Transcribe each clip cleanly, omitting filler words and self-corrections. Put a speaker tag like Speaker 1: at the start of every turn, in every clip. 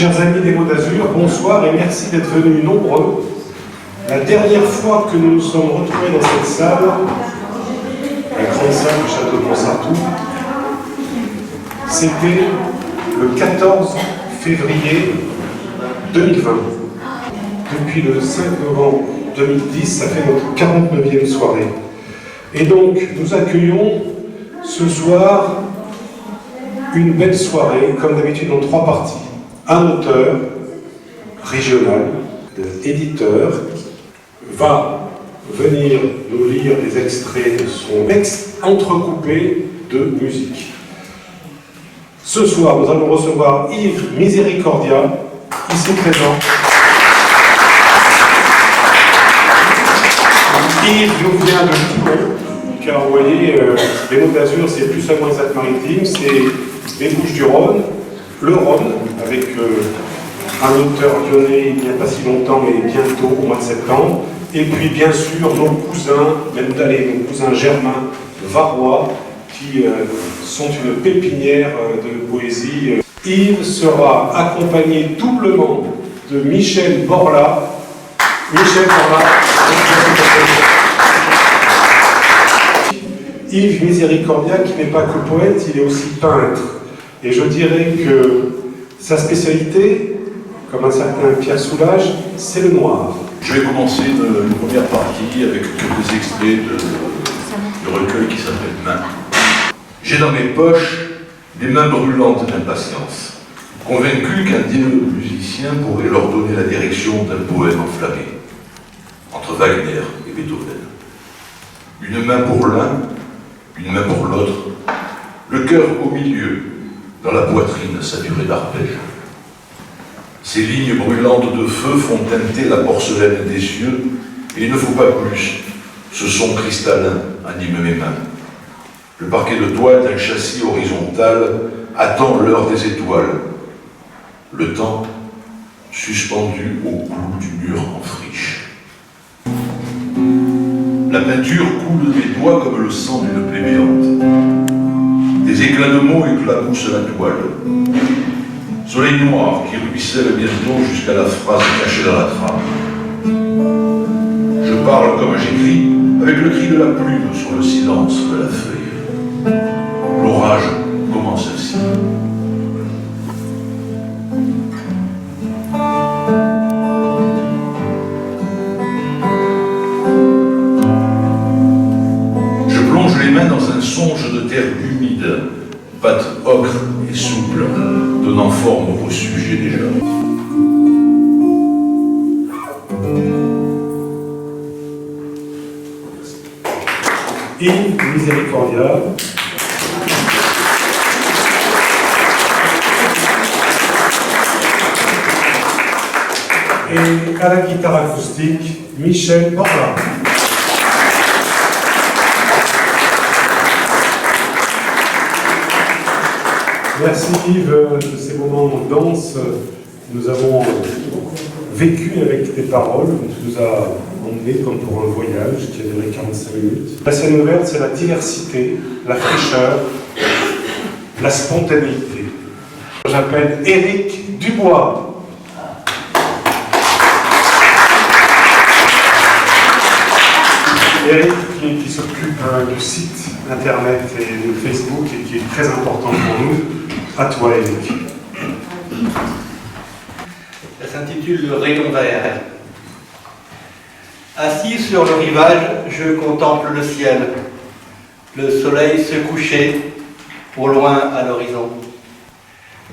Speaker 1: Chers amis des Mots d'Azur, bonsoir et merci d'être venus nombreux. La dernière fois que nous nous sommes retrouvés dans cette salle, la grande salle du château de Montsartou, c'était le 14 février 2020. Depuis le 5 novembre 2010, ça fait notre 49e soirée. Et donc, nous accueillons ce soir une belle soirée, comme d'habitude en 3 parties. Un auteur régional, éditeur, va venir nous lire des extraits de son texte entrecoupé de musique. Ce soir, nous allons recevoir Yves Misericordia, ici présent. Yves nous vient de Toulon, car vous voyez, les Mots d'Azur, c'est plus seulement les Alpes-Maritimes, c'est les Bouches-du-Rhône, le Rhône, avec un auteur lyonnais il n'y a pas si longtemps, mais bientôt, au mois de septembre. Et puis, bien sûr, nos cousins, nos cousins germains varois, qui sont une pépinière de poésie. Yves sera accompagné doublement de Michel Borla. Michel Borla. Yves Misericordia, qui n'est pas que poète, il est aussi peintre. Et je dirais que sa spécialité, comme un certain Pierre Soulages, c'est le noir.
Speaker 2: Je vais commencer une première partie avec quelques extraits du recueil qui s'appelle Mains. J'ai dans mes poches des mains brûlantes d'impatience, convaincu qu'un digne musicien pourrait leur donner la direction d'un poème enflammé, entre Wagner et Beethoven. Une main pour l'un, une main pour l'autre, le cœur au milieu, dans la poitrine saturée d'arpèges. Ces lignes brûlantes de feu font teinter la porcelaine des yeux, et il ne faut pas plus. Ce son cristallin anime mes mains. Le parquet de toile d'un châssis horizontal attend l'heure des étoiles. Le temps suspendu au clou du mur en friche. La peinture coule des doigts comme le sang d'une plaie béante. Des éclats de mots éclaboussent la toile. Soleil noir qui ruisselle bientôt jusqu'à la phrase cachée dans la trame. Je parle comme j'écris, avec le cri de la plume sur le silence de la feuille. L'orage commence ainsi. Je plonge les mains dans un songe de terre humide, pâte ocre et souple, donnant forme au sujet déjà.
Speaker 1: Yves Misericordia. Et à la guitare acoustique, Michel Borla. Merci Yves de ces moments de danse. Nous avons vécu avec tes paroles. Tu nous as emmenés comme pour un voyage qui a duré 45 minutes. La scène ouverte, c'est la diversité, la fraîcheur, la spontanéité. J'appelle Éric Dubois. Éric qui s'occupe du site internet et de Facebook et qui est très important pour nous. À toi, Éric.
Speaker 3: Ça s'intitule Le rayon vert. Assis sur le rivage, je contemple le ciel. Le soleil se couchait, au loin à l'horizon.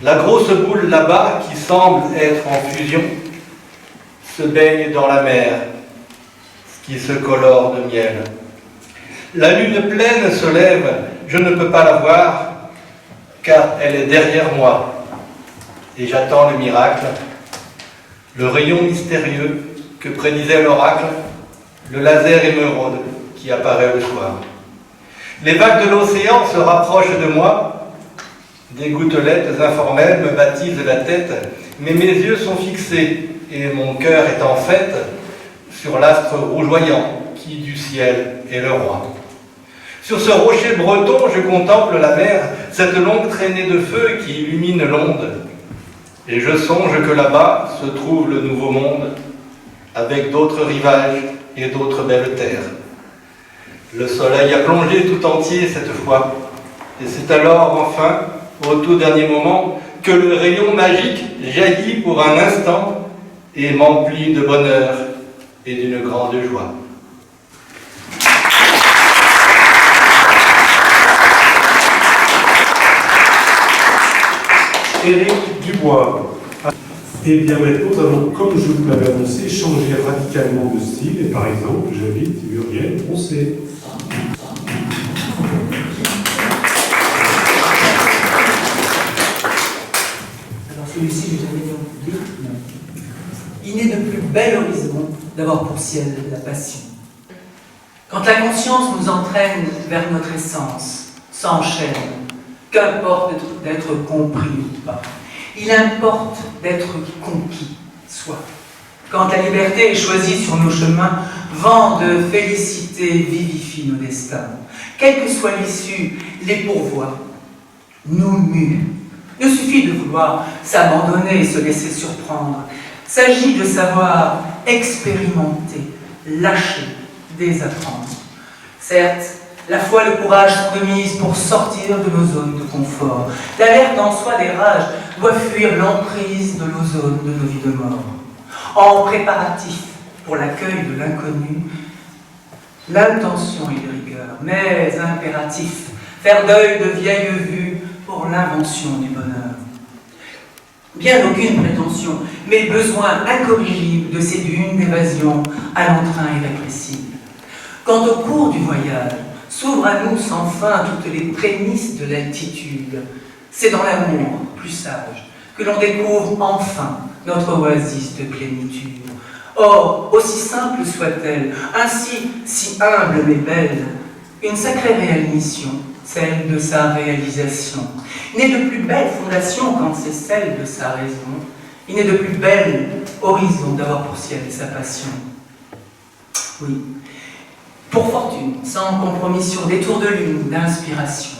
Speaker 3: La grosse boule là-bas, qui semble être en fusion, se baigne dans la mer, qui se colore de miel. La lune pleine se lève, je ne peux pas la voir, car elle est derrière moi, et j'attends le miracle, le rayon mystérieux que prédisait l'oracle, le laser émeraude qui apparaît le soir. Les vagues de l'océan se rapprochent de moi, des gouttelettes informelles me baptisent la tête, mais mes yeux sont fixés, et mon cœur est en fête sur l'astre rougeoyant qui du ciel est le roi. Sur ce rocher breton, je contemple la mer, cette longue traînée de feu qui illumine l'onde. Et je songe que là-bas se trouve le nouveau monde, avec d'autres rivages et d'autres belles terres. Le soleil a plongé tout entier cette fois, et c'est alors enfin, au tout dernier moment, que le rayon magique jaillit pour un instant et m'emplit de bonheur et d'une grande joie.
Speaker 1: Éric Dubois. Et bien maintenant, nous allons, comme je vous l'avais annoncé, changer radicalement de style. Et par exemple, j'invite Muriel Poncet.
Speaker 4: Alors celui-ci, je l'avais dit en public. Il n'est de plus bel horizon d'avoir pour ciel la passion. Quand la conscience nous entraîne vers notre essence, s'enchaîne, qu'importe d'être compris ou pas. Il importe d'être conquis, soit. Quand la liberté est choisie sur nos chemins, vent de félicité vivifie nos destins. Quelle que soit l'issue, les pourvois nous muent. Il suffit de vouloir s'abandonner et se laisser surprendre. S'agit de savoir expérimenter, lâcher, désapprendre. Certes, la foi et le courage sont de mise pour sortir de nos zones de confort. L'alerte en soi des rages doit fuir l'emprise de l'ozone de nos vies de mort. En préparatif pour l'accueil de l'inconnu, l'intention est de rigueur, mais impératif, faire deuil de vieilles vues pour l'invention du bonheur. Bien aucune prétention, mais besoin incorrigible de ces dunes d'évasion à l'entrain irrépressible. Quant au cours du voyage, s'ouvrent à nous sans fin toutes les prémices de l'altitude. C'est dans l'amour, plus sage, que l'on découvre enfin notre oasis de plénitude. Or, aussi simple soit-elle, ainsi si humble mais belle, une sacrée réelle mission, celle de sa réalisation. Il n'est de plus belle fondation quand c'est celle de sa raison. Il n'est de plus bel horizon d'avoir pour ciel sa passion. Oui. Pour fortune, sans compromission, des tours de lune, d'inspiration.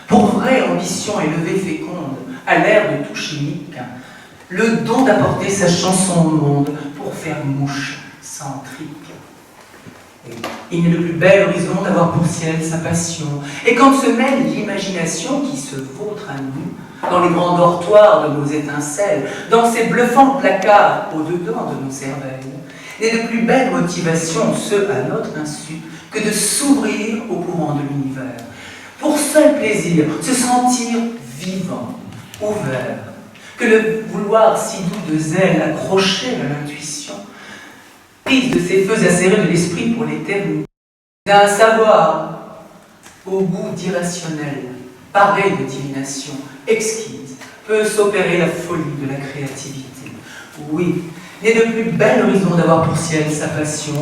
Speaker 4: Pour vraie ambition élevée féconde, à l'ère de tout chimique, le don d'apporter sa chanson au monde pour faire mouche centrique. Il n'est de plus bel horizon d'avoir pour ciel sa passion. Et quand se mêle l'imagination qui se vautre à nous, dans les grands dortoirs de nos étincelles, dans ces bluffants placards au-dedans de nos cervelles, n'est de plus belle motivation, ce à notre insu, que de s'ouvrir au courant de l'univers. Pour seul plaisir, se sentir vivant, ouvert, que le vouloir si doux de zèle accroché à l'intuition, prise de ces feux acérés de l'esprit pour l'éternité, d'un savoir au goût d'irrationnel, pareil de divination, exquise, peut s'opérer la folie de la créativité. Oui, n'est de plus bel horizon d'avoir pour ciel sa passion,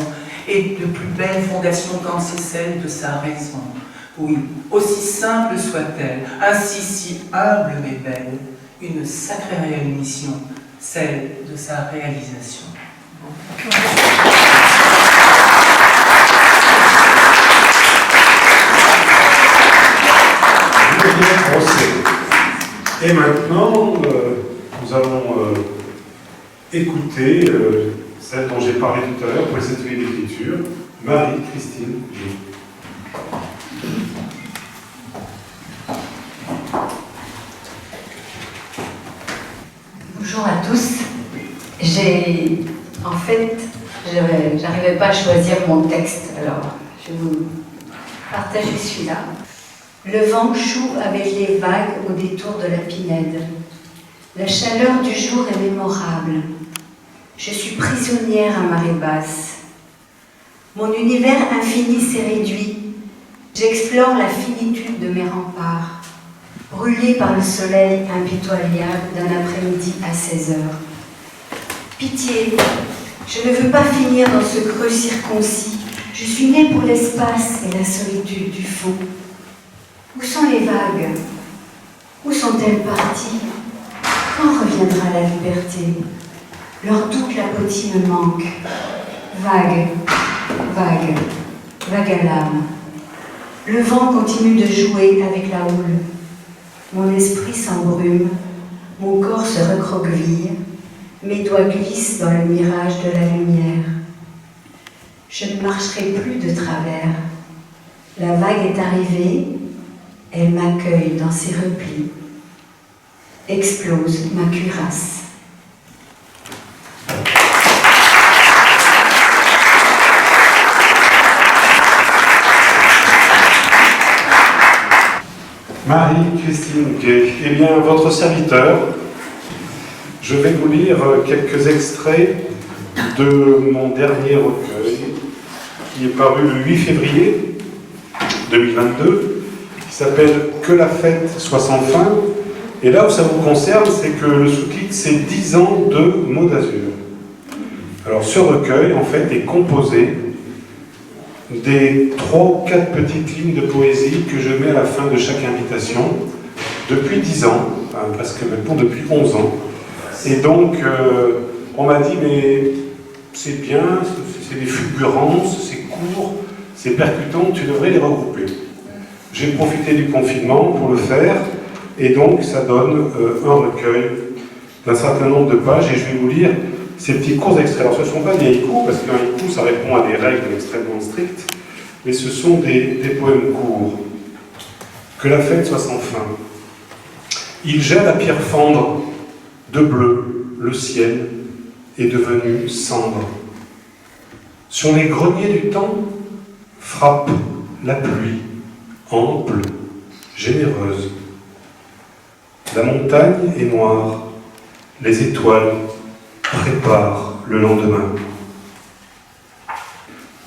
Speaker 4: et de plus belle fondation quand c'est celle de sa raison. Oui, aussi simple soit-elle, ainsi si humble mais belle, une sacrée réelle mission, celle de sa réalisation.
Speaker 1: Et maintenant, nous allons écouter celle dont j'ai parlé tout à l'heure pour cette atelier d'écriture, Marie-Christine Gilles.
Speaker 5: Bonjour à tous. En fait, j'arrivais pas à choisir mon texte, alors je vais vous partager celui-là. Le vent choue avec les vagues au détour de la Pinède. La chaleur du jour est mémorable. Je suis prisonnière à marée basse. Mon univers infini s'est réduit. J'explore la finitude de mes remparts, brûlée par le soleil impitoyable d'un après-midi à 16 heures. Pitié, je ne veux pas finir dans ce creux circoncis. Je suis née pour l'espace et la solitude du fond. Où sont les vagues? Où sont-elles parties? Quand reviendra la liberté? Leur doute la potine me manque. Vague, vague, vague à l'âme. Le vent continue de jouer avec la houle. Mon esprit s'embrume. Mon corps se recroqueville, mes doigts glissent dans le mirage de la lumière. Je ne marcherai plus de travers. La vague est arrivée, elle m'accueille dans ses replis. Explose ma cuirasse.
Speaker 1: Marie-Christine Gay, eh bien, votre serviteur, je vais vous lire quelques extraits de mon dernier recueil, qui est paru le 8 février 2022, qui s'appelle « Que la fête soit sans fin ». Et là où ça vous concerne, c'est que le sous-titre, c'est « 10 ans de mots d'azur ». Alors, ce recueil, en fait, est composé des 3 ou 4 petites lignes de poésie que je mets à la fin de chaque invitation depuis 10 ans, enfin, presque maintenant depuis 11 ans. Et donc, on m'a dit, mais c'est bien, c'est des fulgurances, c'est court, c'est percutant, tu devrais les regrouper. J'ai profité du confinement pour le faire, et donc ça donne un recueil d'un certain nombre de pages, et je vais vous lire ces petits courts extraits. Alors ce ne sont pas des haïkus, parce qu'un haïku, ça répond à des règles extrêmement strictes, mais ce sont des poèmes courts. Que la fête soit sans fin. Il gèle à pierre fendre de bleu, le ciel est devenu cendre. Sur les greniers du temps frappe la pluie, ample, généreuse. La montagne est noire, les étoiles préparent le lendemain.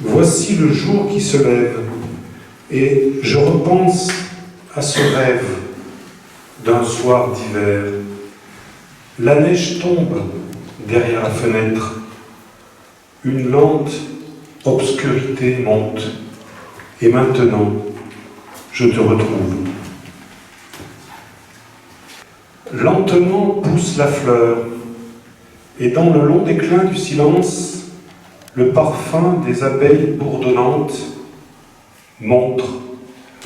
Speaker 1: Voici le jour qui se lève, et je repense à ce rêve d'un soir d'hiver. La neige tombe derrière la fenêtre, une lente obscurité monte, et maintenant, je te retrouve. Lentement pousse la fleur, et dans le long déclin du silence, le parfum des abeilles bourdonnantes montre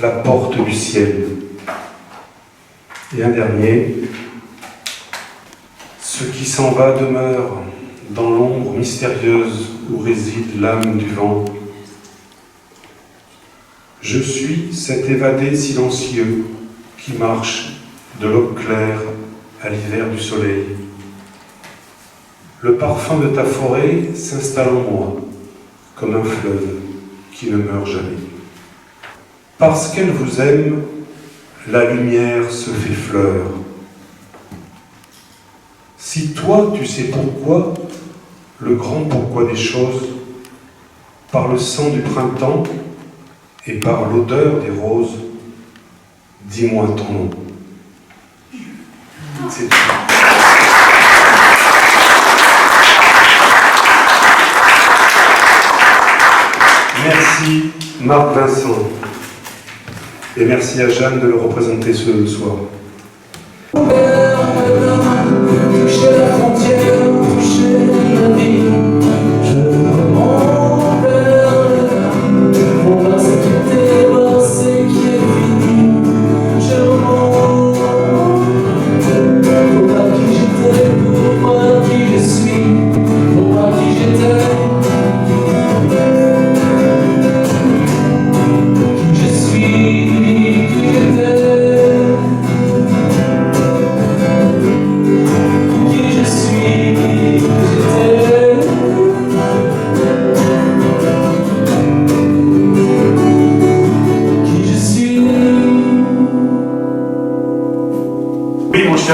Speaker 1: la porte du ciel. Et un dernier, ce qui s'en va demeure dans l'ombre mystérieuse où réside l'âme du vent. Je suis cet évadé silencieux qui marche de l'aube claire à l'hiver du soleil. Le parfum de ta forêt s'installe en moi, comme un fleuve qui ne meurt jamais. Parce qu'elle vous aime, la lumière se fait fleur. Si toi, tu sais pourquoi, le grand pourquoi des choses, par le sang du printemps et par l'odeur des roses, dis-moi ton nom. C'est tout. Merci Marc Vincent. Et merci à Jeanne de le représenter ce soir.
Speaker 6: Toucher la frontière, toucher la vie. Je remonte vers le temps. On va s'écouter, voir ce qui est fini. Je remonte. Pour voir qui j'étais, pour voir qui je suis, pour voir qui j'étais.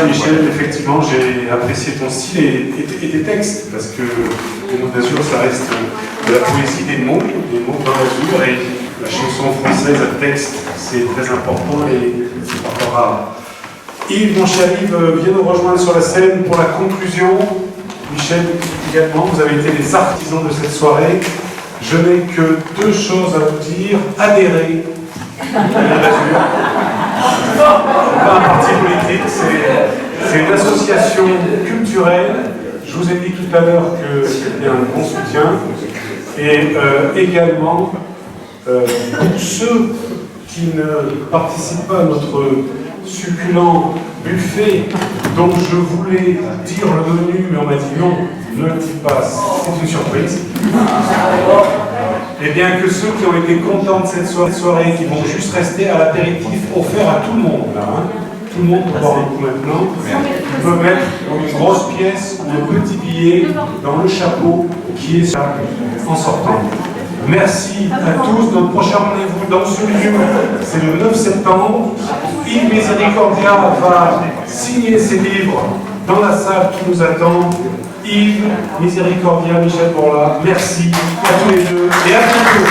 Speaker 1: Michel, effectivement, j'ai apprécié ton style et tes textes, parce que les mots d'azur, ça reste de la poésie des mots dans l'azur, et la chanson française à texte, c'est très important, et c'est pas rare. Yves, mon cher Yves, viens nous rejoindre sur la scène pour la conclusion. Michel, également, vous avez été les artisans de cette soirée. Je n'ai que 2 choses à vous dire. Adhérez à l'azur. C'est pas un parti politique, c'est une association culturelle. Je vous ai dit tout à l'heure que c'était un bon soutien. Et également, pour ceux qui ne participent pas à notre succulent buffet dont je voulais dire le menu, mais on m'a dit non, ne le dis pas, c'est une surprise. Et bien que ceux qui ont été contents de cette soirée, qui vont juste rester à l'apéritif offert à tout le monde, là, hein. Tout le monde peut boire un coup maintenant, peut mettre une grosse pièce ou un petit billet dans le chapeau qui est ça en sortant. Merci à tous. Notre prochain rendez-vous dans ce lieu, c'est le 9 septembre. Yves Misericordia va signer ses livres dans la salle qui nous attend. Yves Misericordia, Michel Bourla, merci à tous les deux et à bientôt.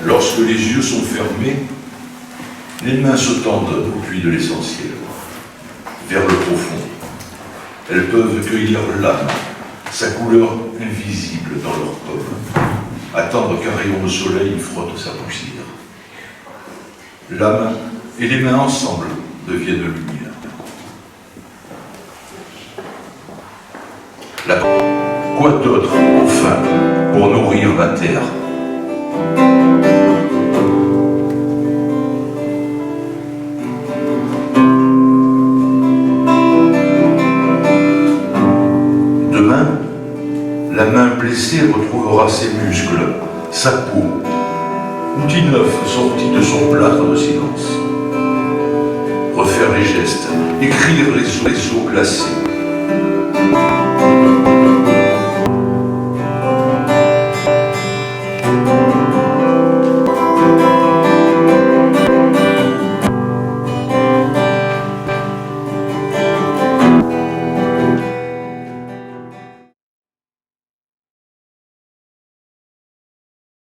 Speaker 2: Lorsque les yeux sont fermés, les mains se tendent au puits de l'essentiel, vers le profond. Elles peuvent cueillir l'âme, sa couleur invisible dans leur paume, attendre qu'un rayon de soleil frotte sa poussière. L'âme et les mains ensemble deviennent lumière. Quoi d'autre, enfin, pour nourrir la terre? Demain, la main blessée retrouvera ses muscles, sa peau, outil neuf sorti de son plâtre de silence. Refaire les gestes, écrire les os glacés.